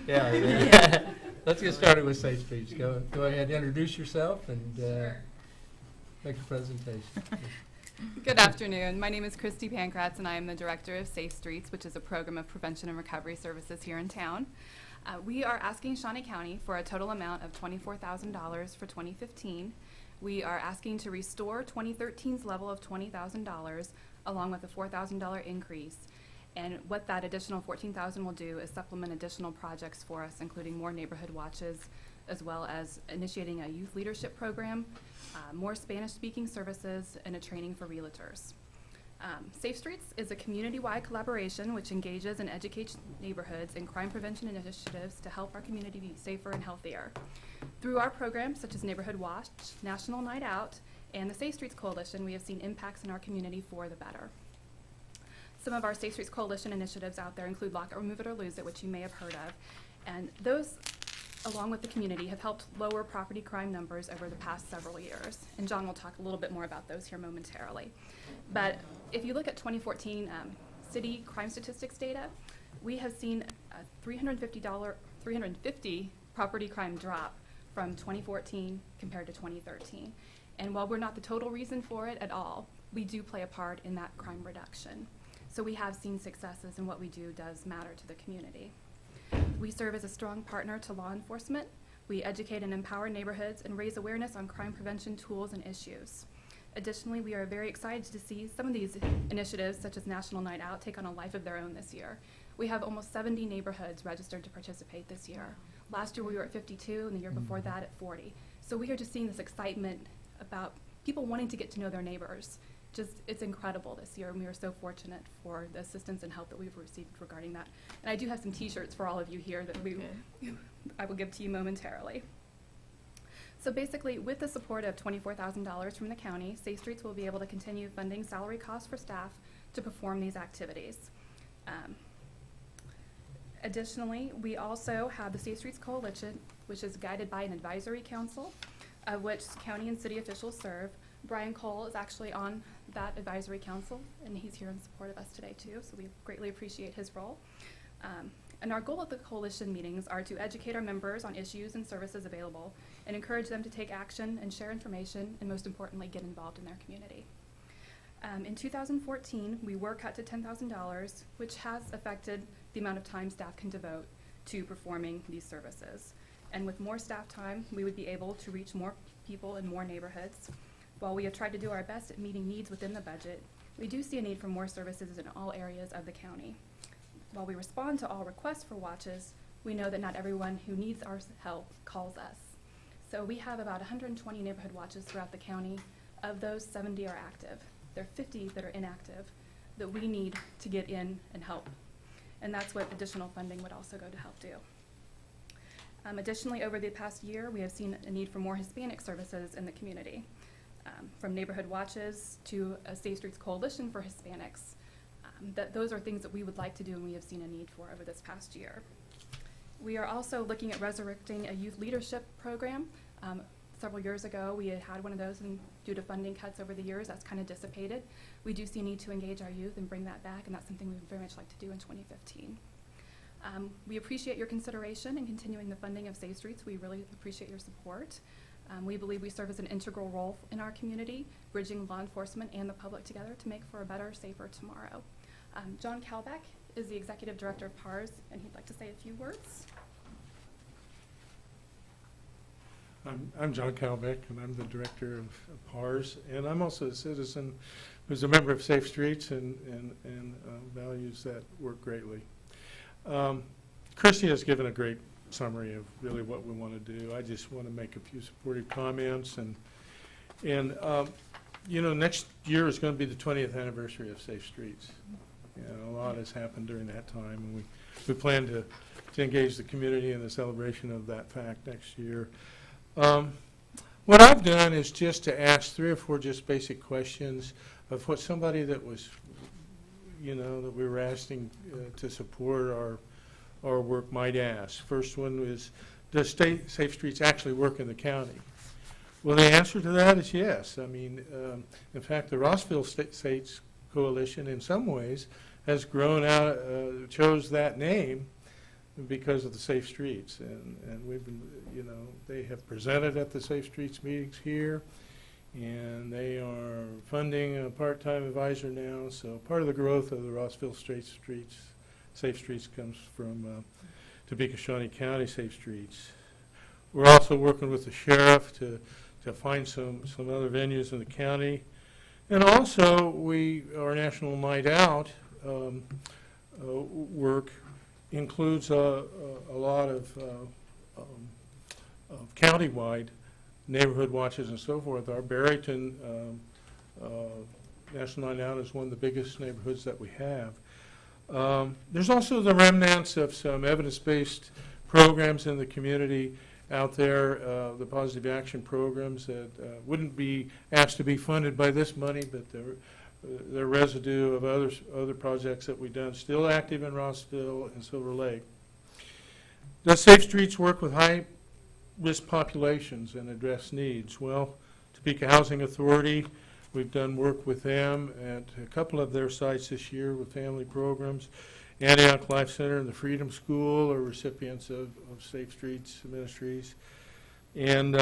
Yeah. Let's get started with Safe Streets. Go ahead, introduce yourself and make a presentation. Good afternoon. My name is Christy Pankratz, and I am the Director of Safe Streets, which is a program of prevention and recovery services here in town. We are asking Shawnee County for a total amount of $24,000 for 2015. We are asking to restore 2013's level of $20,000 along with a $4,000 increase. And what that additional $14,000 will do is supplement additional projects for us, including more neighborhood watches, as well as initiating a youth leadership program, more Spanish-speaking services, and a training for realtors. Safe Streets is a community-wide collaboration which engages and educates neighborhoods in crime prevention initiatives to help our community be safer and healthier. Through our programs such as Neighborhood Watch, National Night Out, and the Safe Streets Coalition, we have seen impacts in our community for the better. Some of our Safe Streets Coalition initiatives out there include Lock It, Remove It, or Lose It, which you may have heard of. And those, along with the community, have helped lower property crime numbers over the past several years. And John will talk a little bit more about those here momentarily. But if you look at 2014 city crime statistics data, we have seen a $350 property crime drop from 2014 compared to 2013. And while we're not the total reason for it at all, we do play a part in that crime reduction. So we have seen successes, and what we do does matter to the community. We serve as a strong partner to law enforcement. We educate and empower neighborhoods and raise awareness on crime prevention tools and issues. Additionally, we are very excited to see some of these initiatives, such as National Night Out, take on a life of their own this year. We have almost 70 neighborhoods registered to participate this year. Last year we were at 52, and the year before that at 40. So we are just seeing this excitement about people wanting to get to know their neighbors. It's incredible this year, and we are so fortunate for the assistance and help that we've received regarding that. And I do have some t-shirts for all of you here that I will give to you momentarily. So basically, with the support of $24,000 from the county, Safe Streets will be able to continue funding salary costs for staff to perform these activities. Additionally, we also have the Safe Streets Coalition, which is guided by an advisory council, of which county and city officials serve. Brian Cole is actually on that advisory council, and he's here in support of us today too, so we greatly appreciate his role. And our goal at the coalition meetings are to educate our members on issues and services available and encourage them to take action and share information, and most importantly, get involved in their community. In 2014, we were cut to $10,000, which has affected the amount of time staff can devote to performing these services. And with more staff time, we would be able to reach more people in more neighborhoods. While we have tried to do our best at meeting needs within the budget, we do see a need for more services in all areas of the county. While we respond to all requests for watches, we know that not everyone who needs our help calls us. So we have about 120 neighborhood watches throughout the county. Of those, 70 are active. There are 50 that are inactive that we need to get in and help. And that's what additional funding would also go to help do. Additionally, over the past year, we have seen a need for more Hispanic services in the community. From neighborhood watches to a Safe Streets Coalition for Hispanics. Those are things that we would like to do and we have seen a need for over this past year. We are also looking at resurrecting a youth leadership program. Several years ago we had one of those, and due to funding cuts over the years, that's kind of dissipated. We do see a need to engage our youth and bring that back, and that's something we would very much like to do in 2015. We appreciate your consideration in continuing the funding of Safe Streets. We really appreciate your support. We believe we serve as an integral role in our community, bridging law enforcement and the public together to make for a better, safer tomorrow. John Kalbeck is the Executive Director of PARS, and he'd like to say a few words. I'm John Kalbeck, and I'm the Director of PARS, and I'm also a citizen who's a member of Safe Streets and values that work greatly. Christy has given a great summary of really what we want to do. I just want to make a few supportive comments, and you know, next year is going to be the 20th anniversary of Safe Streets. And a lot has happened during that time, and we plan to engage the community in the celebration of that fact next year. What I've done is just to ask 3 or 4 just basic questions of what somebody that was, you know, that we were asking to support our work might ask. First one is, does Safe Streets actually work in the county? Well, the answer to that is yes. I mean, in fact, the Rossville States Coalition in some ways has grown out, chose that name because of the Safe Streets. And we've been, you know, they have presented at the Safe Streets meetings here, and they are funding a part-time advisor now. So part of the growth of the Rossville Safe Streets comes from Topeka, Shawnee County Safe Streets. We're also working with the sheriff to find some other venues in the county. And also, our National Night Out work includes a lot of countywide neighborhood watches and so forth. Our Barrington National Night Out is one of the biggest neighborhoods that we have. There's also the remnants of some evidence-based programs in the community out there, the positive action programs that wouldn't be asked to be funded by this money, but they're residue of other projects that we've done, still active in Rossville and Silver Lake. Does Safe Streets work with high-risk populations and address needs? Well, Topeka Housing Authority, we've done work with them at a couple of their sites this year with family programs. Antioch Life Center and the Freedom School are recipients of Safe Streets Ministries. And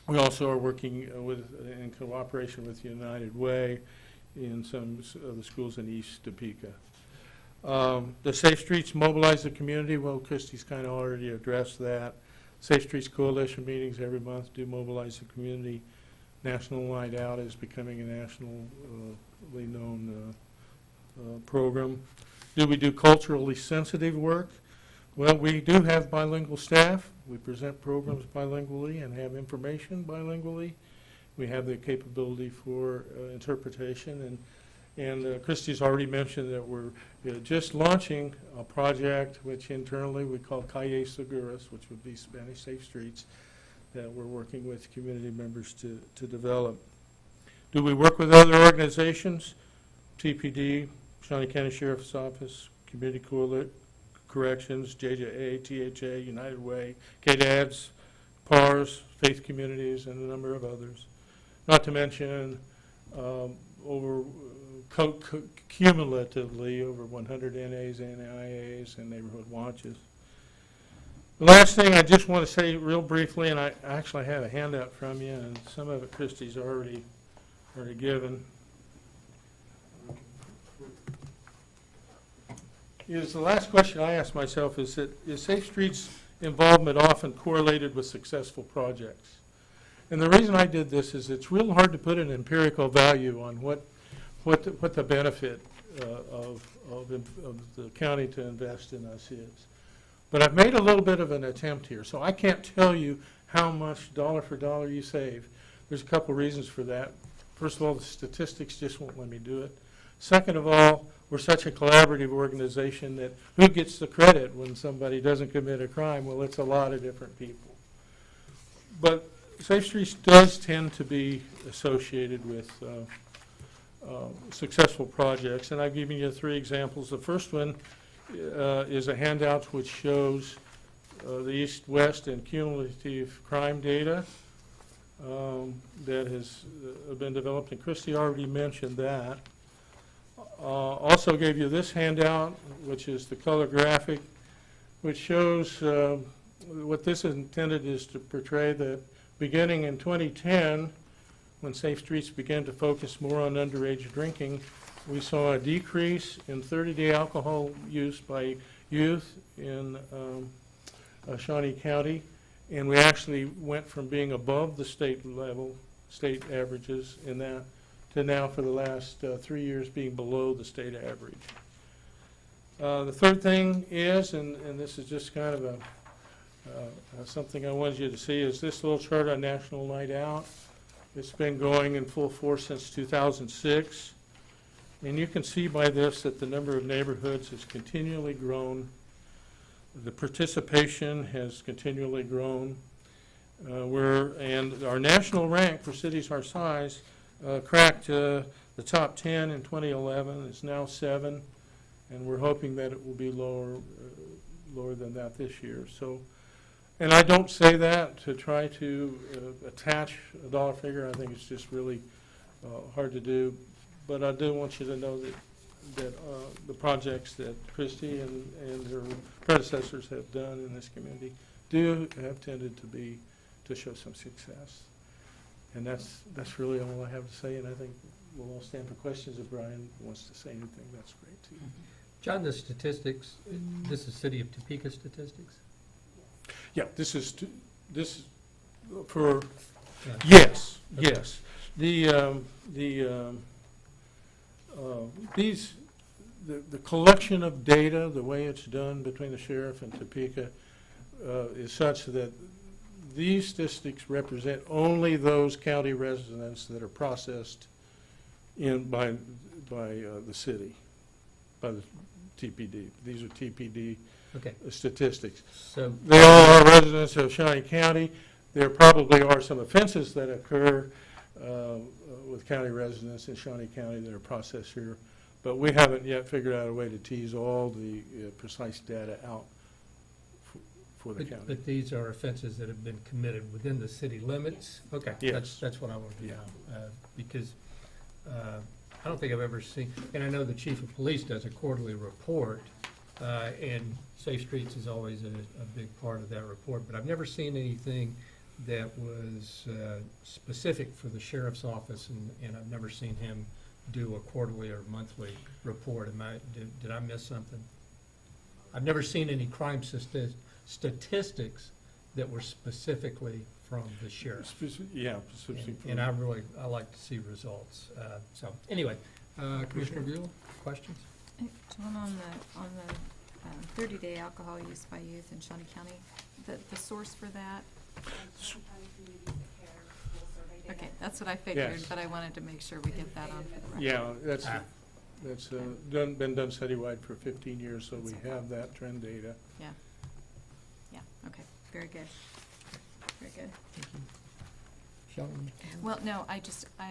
we also are working in cooperation with United Way in some of the schools in East Topeka. The Safe Streets mobilize the community. Well, Christy's kind of already addressed that. Safe Streets Coalition meetings every month do mobilize the community. National Night Out is becoming a nationally known program. Do we do culturally sensitive work? Well, we do have bilingual staff. We present programs bilingually and have information bilingually. We have the capability for interpretation. And Christy's already mentioned that we're just launching a project which internally we call Calle Seguras, which would be Spanish Safe Streets, that we're working with community members to develop. Do we work with other organizations? TPD, Shawnee County Sheriff's Office, Community Corrections, JJA, THA, United Way, KDADS, PARS, Faith Communities, and a number of others. Not to mention cumulatively over 100 NAs, NIAs, and neighborhood watches. The last thing I just want to say real briefly, and I actually have a handout from you, and some of it Christy's already given, is the last question I ask myself is Safe Streets involvement often correlated with successful projects? And the reason I did this is it's real hard to put an empirical value on what the benefit of the county to invest in us is. But I've made a little bit of an attempt here, so I can't tell you how much dollar for dollar you save. There's a couple reasons for that. First of all, the statistics just won't let me do it. Second of all, we're such a collaborative organization that who gets the credit when somebody doesn't commit a crime? Well, it's a lot of different people. But Safe Streets does tend to be associated with successful projects, and I've given you 3 examples. The first one is a handout which shows the east-west and cumulative crime data that has been developed, and Christy already mentioned that. Also gave you this handout, which is the color graphic, which shows what this is intended is to portray that beginning in 2010, when Safe Streets began to focus more on underage drinking, we saw a decrease in 30-day alcohol use by youth in Shawnee County, and we actually went from being above the state averages in that, to now for the last 3 years being below the state average. The third thing is, and this is just kind of something I wanted you to see, is this little chart on National Night Out. It's been going in full force since 2006. And you can see by this that the number of neighborhoods has continually grown. The participation has continually grown. And our national rank for cities our size cracked the top 10 in 2011. It's now 7, and we're hoping that it will be lower than that this year. So, and I don't say that to try to attach a dollar figure. I think it's just really hard to do. But I do want you to know that the projects that Christie and her predecessors have done in this community have tended to show some success. And that's really all I have to say, and I think we'll all stand for questions. If Brian wants to say anything, that's great too. John, the statistics, this is City of Topeka statistics? Yeah, this is for, Yeah. yes, Okay. yes. The collection of data, the way it's done between the sheriff and Topeka, is such that these statistics represent only those county residents that are processed by the city, by the TPD. These are TPD Okay, statistics. so, They all are residents of Shawnee County. There probably are some offenses that occur with county residents in Shawnee County that are processed here, but we haven't yet figured out a way to tease all the precise data out for the county. but these are offenses that have been committed within the city limits? Okay, Yes. that's what I wanted to Yeah. know, because I don't think I've ever seen, and I know the chief of police does a quarterly report, and Safe Streets is always a big part of that report, but I've never seen anything that was specific for the sheriff's office, and I've never seen him do a quarterly or monthly report. Did I miss something? I've never seen any crime statistics that were specifically from the sheriff. Yeah, specifically. And I like to see results. So, anyway, Commissioner Buell, questions? John, on the 30-day alcohol use by youth in Shawnee County, the source for that? Okay, that's what I figured, Yes. but I wanted to make sure we get that on for the record. Yeah, that's been done citywide for 15 years, so we have that trend data. Yeah, okay, very good. Very good. Shawnee? Well, no, I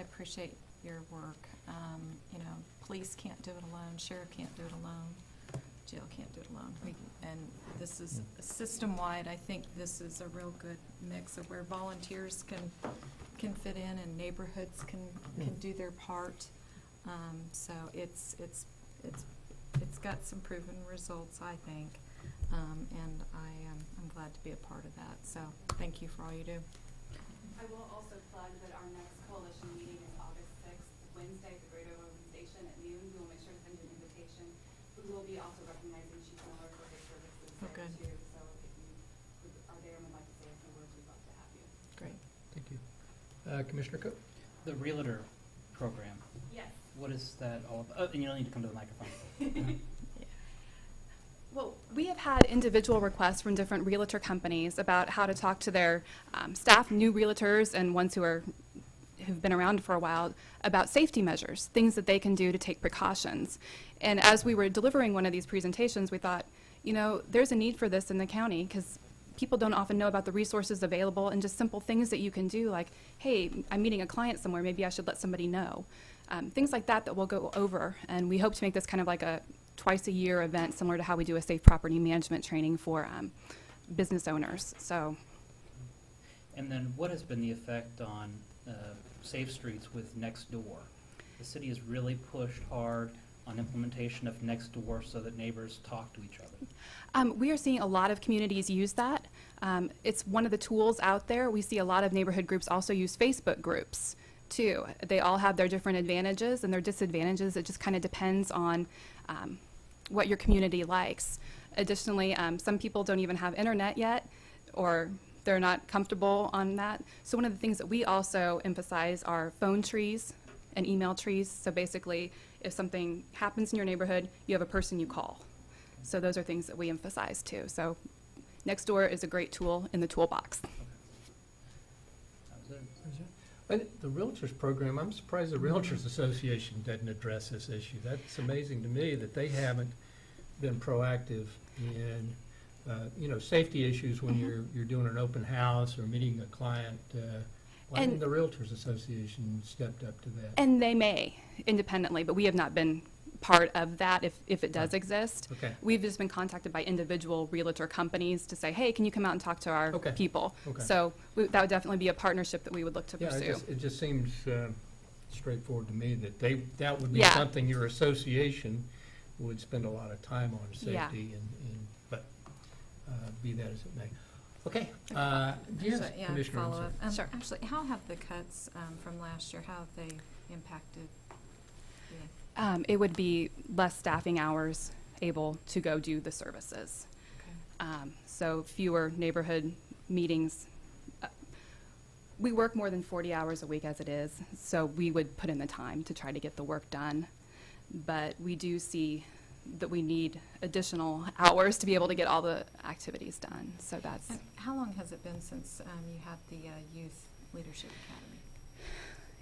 appreciate your work. Police can't do it alone, sheriff can't do it alone, jail can't do it alone. And this is system-wide. I think this is a real good mix of where volunteers can fit in and neighborhoods can do their part. So it's got some proven results, I think. And I'm glad to be a part of that. So thank you for all you do. I will also plug that our next coalition meeting is August 6th, Wednesday, at the Great Overland Station at noon. We will make sure to send you an invitation. We will be also recognizing Chief Miller for his services there good. too. So if you are there and would like to say a few words, we'd love to have you. Great. Thank you. Commissioner Cook? The realtor program, Yes. what is that all about? And you don't need to come to the microphone. Well, we have had individual requests from different realtor companies about how to talk to their staff, new realtors and ones who've been around for a while, about safety measures, things that they can do to take precautions. And as we were delivering one of these presentations, we thought, there's a need for this in the county because people don't often know about the resources available and just simple things that you can do, like, hey, I'm meeting a client somewhere, maybe I should let somebody know. Things like that we'll go over, and we hope to make this kind of like a twice-a-year event, similar to how we do a safe property management training for business owners. So, And then what has been the effect on Safe Streets with Nextdoor? The city has really pushed hard on implementation of Nextdoor so that neighbors talk to each other. we are seeing a lot of communities use that. It's one of the tools out there. We see a lot of neighborhood groups also use Facebook groups too. They all have their different advantages and their disadvantages. It just kind of depends on what your community likes. Additionally, some people don't even have internet yet, or they're not comfortable on that. So one of the things that we also emphasize are phone trees and email trees. So basically, if something happens in your neighborhood, you have a person you call. So those are things that we emphasize too. So Nextdoor is a great tool in the toolbox. That was it. The Realtors program, I'm surprised the Realtors Association doesn't address this issue. That's amazing to me that they haven't been proactive in, safety issues when you're doing an open house or meeting a client. Why And- hasn't the Realtors Association stepped up to that? And they may independently, but we have not been part of that if it does exist. Okay, We've just been contacted by individual realtor companies to say, hey, can you come out and talk to our Okay. people? okay. So that would definitely be a partnership that we would look to Yeah, pursue. it just seems straightforward to me that that would be Yeah. something your association would spend a lot of time on, Yeah. safety, but be that as it may. Okay, yes, Actually, yeah, Commissioner follow Unser. up. Sure. Actually, how have the cuts from last year, how have they impacted you? It would be less staffing hours able to go do the services. Okay. So fewer neighborhood meetings. We work more than 40 hours a week as it is, so we would put in the time to try to get the work done. But we do see that we need additional hours to be able to get all the activities done. So that's, And how long has it been since you had the Youth Leadership Academy?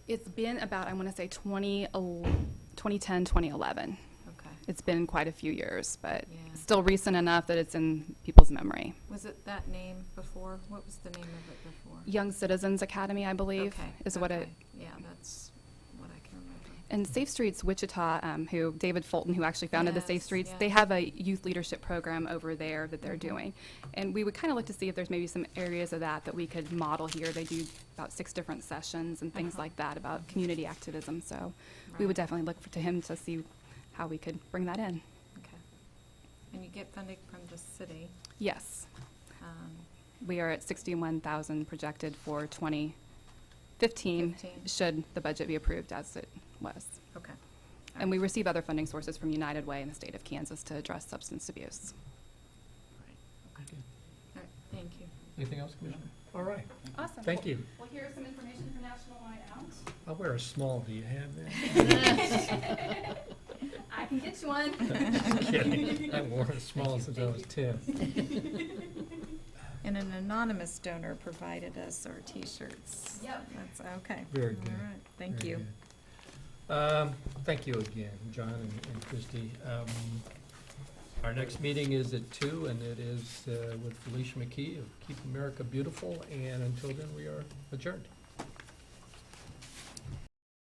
it's been about, I want to say 2010, 2011. Okay. It's been quite a few years, but Yeah. still recent enough that it's in people's memory. Was it that name before? What was the name of it before? Young Citizens Academy, I believe, Okay, is what it. okay. Yeah, that's what I can remember. And Safe Streets Wichita, who David Fulton, who actually founded the Safe Yes, Streets, yeah. they have a youth leadership program over there that they're Mhm. doing. And we would kind of look to see if there's maybe some areas of that we could model here. They do about 6 different sessions and things Uh-huh. like that about community activism. So we would Right. definitely look to him to see how we could bring that in. Okay. And you get funding from the city. Yes, um, we are at 61,000 projected for 2015, 15. should the budget be approved as it was. Okay. And we receive other funding sources from United Way and the state of Kansas to address substance abuse. All right, thank you. Anything else, Commissioner? All right, Awesome. thank you. Well, here's some information for National Night Out. I'll wear a small, do you have that? I can get you one. Just kidding. I haven't worn a small since I was 10. And an anonymous donor provided us our T-shirts. Yep. That's, okay. Very good. All right, thank Very you. good. Thank you again, John and Christie. Our next meeting is at 2, and it is with Felicia McKee of Keep America Beautiful, and until then, we are adjourned.